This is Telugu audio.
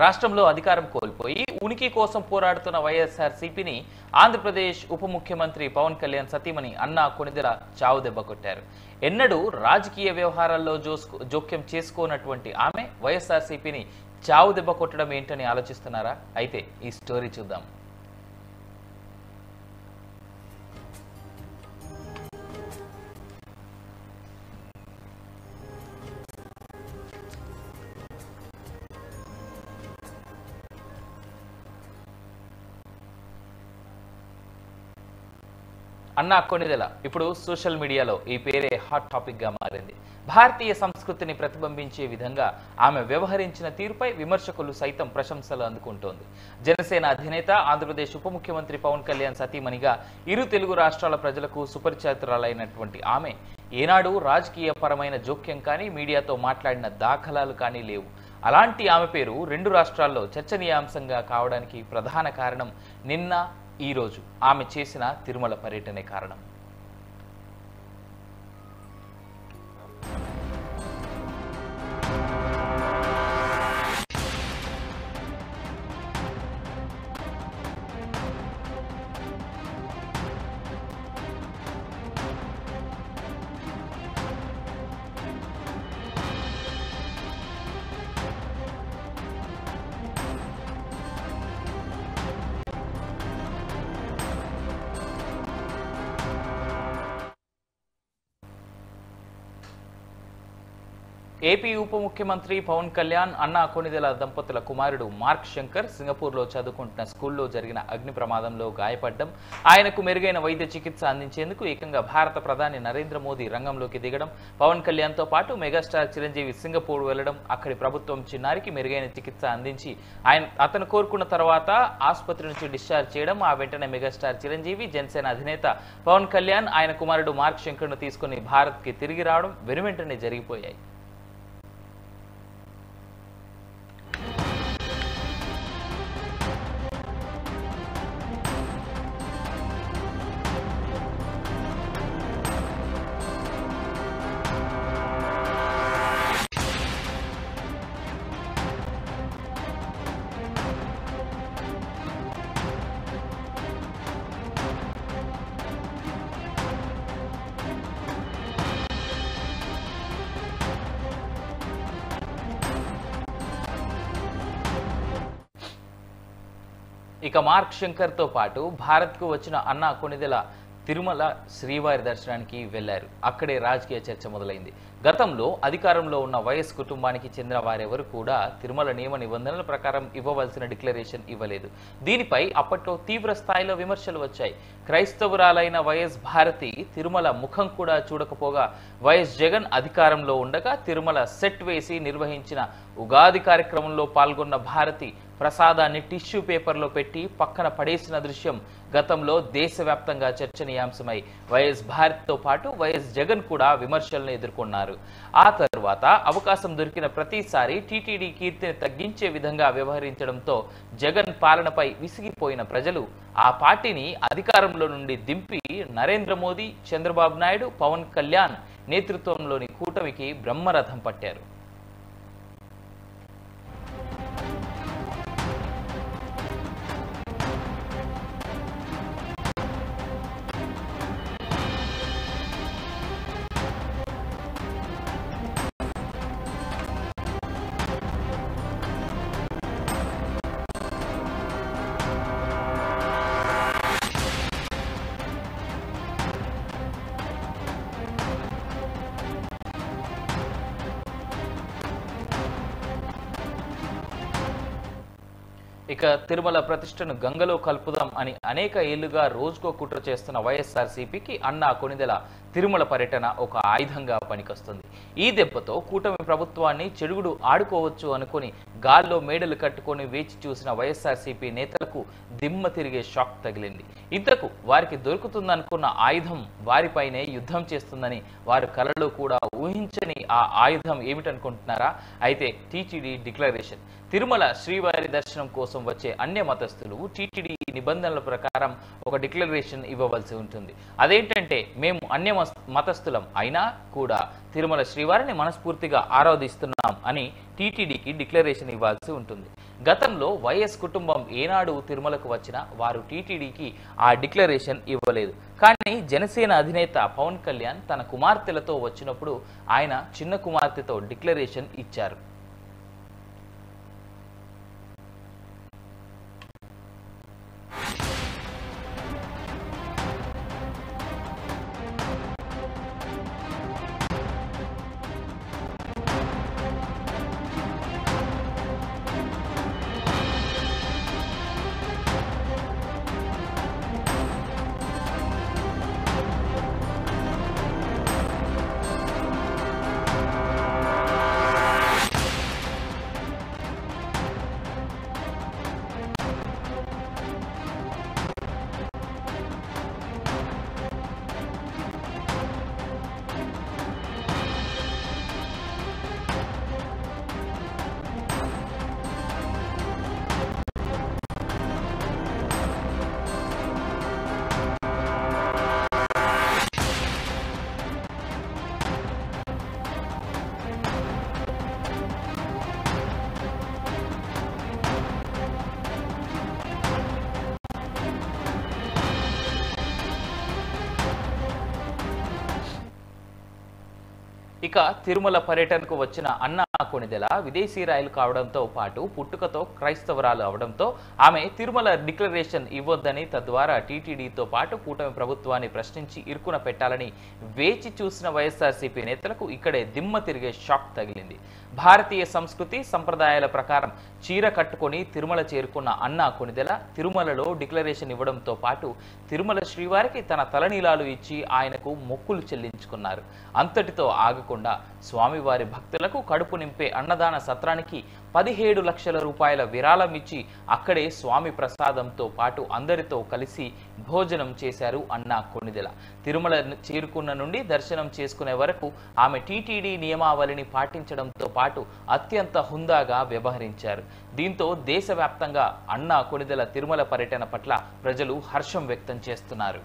రాష్ట్రంలో అధికారం కోల్పోయి ఉనికి కోసం పోరాడుతున్న వైఎస్ఆర్సీపీని ఆంధ్రప్రదేశ్ ఉప ముఖ్యమంత్రి పవన్ కళ్యాణ్ సతీమణి అన్నా కొణిదెల చావుదెబ్బ కొట్టారు. ఎన్నడూ రాజకీయ వ్యవహారాల్లో జోక్యం చేసుకోనటువంటి ఆమె వైఎస్ఆర్సీపీని చావుదెబ్బ కొట్టడం ఏంటని ఆలోచిస్తున్నారా? అయితే ఈ స్టోరీ చూద్దాం. అన్నా కొణిదెల ఇప్పుడు సోషల్ మీడియాలో ఈ పేరే హాట్ టాపిక్ గా మారింది. భారతీయ సంస్కృతిని ప్రతిబింబించే విధంగా ఆమె వ్యవహరించిన తీరుపై విమర్శకులు సైతం ప్రశంసలు అందుకుంటోంది. జనసేన అధినేత, ఆంధ్రప్రదేశ్ ఉప ముఖ్యమంత్రి పవన్ కళ్యాణ్ సతీమణిగా ఇరు తెలుగు రాష్ట్రాల ప్రజలకు సుపరిచితురాలైనటువంటి ఆమె ఏనాడు రాజకీయ పరమైన జోక్యం కానీ మీడియాతో మాట్లాడిన దాఖలాలు కానీ లేవు. అలాంటి ఆమె పేరు రెండు రాష్ట్రాల్లో చర్చనీయాంశంగా కావడానికి ప్రధాన కారణం నిన్న ఈ రోజు ఆమె చేసిన తిరుమల పర్యటనే కారణం. ఏపీ ఉప ముఖ్యమంత్రి పవన్ కళ్యాణ్, అన్నా కొణిదెల దంపతుల కుమారుడు మార్క్ శంకర్ సింగపూర్లో చదువుకుంటున్న స్కూల్లో జరిగిన అగ్ని ప్రమాదంలో గాయపడ్డం, ఆయనకు మెరుగైన వైద్య చికిత్స అందించేందుకు ఏకంగా భారత ప్రధాని నరేంద్ర మోదీ రంగంలోకి దిగడం, పవన్ కళ్యాణ్తో పాటు మెగాస్టార్ చిరంజీవి సింగపూర్ వెళ్లడం, అక్కడి ప్రభుత్వం చిన్నారికి మెరుగైన చికిత్స అందించి అతను కోరుకున్న తర్వాత ఆసుపత్రి నుంచి డిశ్చార్జ్ చేయడం, ఆ వెంటనే మెగాస్టార్ చిరంజీవి, జనసేన అధినేత పవన్ కళ్యాణ్ ఆయన కుమారుడు మార్క్ శంకర్ను తీసుకుని భారత్కి తిరిగి రావడం వెనువెంటనే జరిగిపోయాయి. ఇక మార్క్ శంకర్తో పాటు భారత్కు వచ్చిన అన్నా కొణిదెల తిరుమల శ్రీవారి దర్శనానికి వెళ్లారు. అక్కడే రాజకీయ చర్చ మొదలైంది. గతంలో అధికారంలో ఉన్న వైఎస్ కుటుంబానికి చెందిన వారెవరు కూడా తిరుమల నియమ నిబంధనల ప్రకారం ఇవ్వవలసిన డిక్లరేషన్ ఇవ్వలేదు. దీనిపై అప్పట్లో తీవ్ర స్థాయిలో విమర్శలు వచ్చాయి. క్రైస్తవురాలైన వైఎస్ భారతి తిరుమల ముఖం కూడా చూడకపోగా వైఎస్ జగన్ అధికారంలో ఉండగా తిరుమల సెట్ వేసి నిర్వహించిన ఉగాది కార్యక్రమంలో పాల్గొన్న భారతి ప్రసాదాన్ని టిష్యూ పేపర్లో పెట్టి పక్కన పడేసిన దృశ్యం గతంలో దేశవ్యాప్తంగా చర్చనీయాంశమై వైఎస్ భారత్తో పాటు వైఎస్ జగన్ కూడా విమర్శలను ఎదుర్కొన్నారు. ఆ తరువాత అవకాశం దొరికిన ప్రతిసారి టీటీడీ కీర్తిని తగ్గించే విధంగా వ్యవహరించడంతో జగన్ పాలనపై విసిగిపోయిన ప్రజలు ఆ పార్టీని అధికారంలో నుండి దింపి నరేంద్ర మోదీ, చంద్రబాబు నాయుడు, పవన్ కళ్యాణ్ నేతృత్వంలోని కూటమికి బ్రహ్మరథం పట్టారు. ఇక తిరుమల ప్రతిష్టను గంగలో కలుపుదాం అని అనేక ఏళ్లుగా రోజుకో కుట్ర చేస్తున్న వైఎస్ఆర్సీపీకి అన్నా కొణిదెల తిరుమల పర్యటన ఒక ఆయుధంగా పనికొస్తుంది. ఈ దెబ్బతో కూటమి ప్రభుత్వాన్ని చెడుగుడు ఆడుకోవచ్చు అనుకుని గాల్లో మేడలు కట్టుకొని వేచి చూసిన వైఎస్ఆర్సీపీ నేతలకు దిమ్మ తిరిగే షాక్ తగిలింది. ఇంతకు వారికి దొరుకుతుందనుకున్న ఆయుధం వారిపైనే యుద్ధం చేస్తుందని వారు కలలో కూడా ఊహించని ఆ ఆయుధం ఏమిటనుకుంటున్నారా? అయితే టీటీడీ డిక్లరేషన్. తిరుమల శ్రీవారి దర్శనం కోసం వచ్చే అన్య మతస్థులు టీటీడీ నిబంధనల ప్రకారం ఒక డిక్లరేషన్ ఇవ్వవలసి ఉంటుంది. అదేంటంటే, మేము అన్య మతస్థులం అయినా కూడా తిరుమల శ్రీవారిని మనస్ఫూర్తిగా ఆరాధిస్తున్నాం అని టీటీడీకి డిక్లరేషన్ ఇవ్వాల్సి ఉంటుంది. గతంలో వైఎస్ కుటుంబం ఏనాడు తిరుమలకు వచ్చినా వారు టీటీడీకి ఆ డిక్లరేషన్ ఇవ్వలేదు. కానీ జనసేన అధినేత పవన్ కళ్యాణ్ తన కుమార్తెలతో వచ్చినప్పుడు ఆయన చిన్న కుమార్తెతో డిక్లరేషన్ ఇచ్చారు. ఇక తిరుమల పర్యటనకు వచ్చిన అన్నా కొణిదెల విదేశీరాయలు కావడంతో పాటు పుట్టుకతో క్రైస్తవరాలు అవడంతో ఆమె తిరుమల డిక్లరేషన్ ఇవ్వొద్దని, తద్వారా టీటీడీతో పాటు కూటమి ప్రభుత్వాన్ని ప్రశ్నించి ఇరుకున పెట్టాలని వేచి చూసిన వైఎస్ఆర్సీపీ నేతలకు ఇక్కడే దిమ్మ తిరిగే షాక్ తగిలింది. భారతీయ సంస్కృతి సంప్రదాయాల ప్రకారం చీర కట్టుకొని తిరుమల చేరుకున్న అన్నా కొణిదెల తిరుమలలో డిక్లరేషన్ ఇవ్వడంతో పాటు తిరుమల శ్రీవారికి తన తలనీలాలు ఇచ్చి ఆయనకు మొక్కులు చెల్లించుకున్నారు. అంతటితో ఆగకుండా స్వామివారి భక్తులకు కడుపు నింపే అన్నదాన సత్రానికి 17 లక్షల రూపాయల విరాళం ఇచ్చి అక్కడే స్వామి ప్రసాదంతో పాటు అందరితో కలిసి భోజనం చేశారు అన్నా కొణిదెల. తిరుమల చేరుకున్న నుండి దర్శనం చేసుకునే వరకు ఆమె టీటీడీ నియమావళిని పాటించడంతో పాటు అత్యంత హుందాగా వ్యవహరించారు. దీంతో దేశవ్యాప్తంగా అన్నా కొణిదెల తిరుమల పర్యటన పట్ల ప్రజలు హర్షం వ్యక్తం చేస్తున్నారు.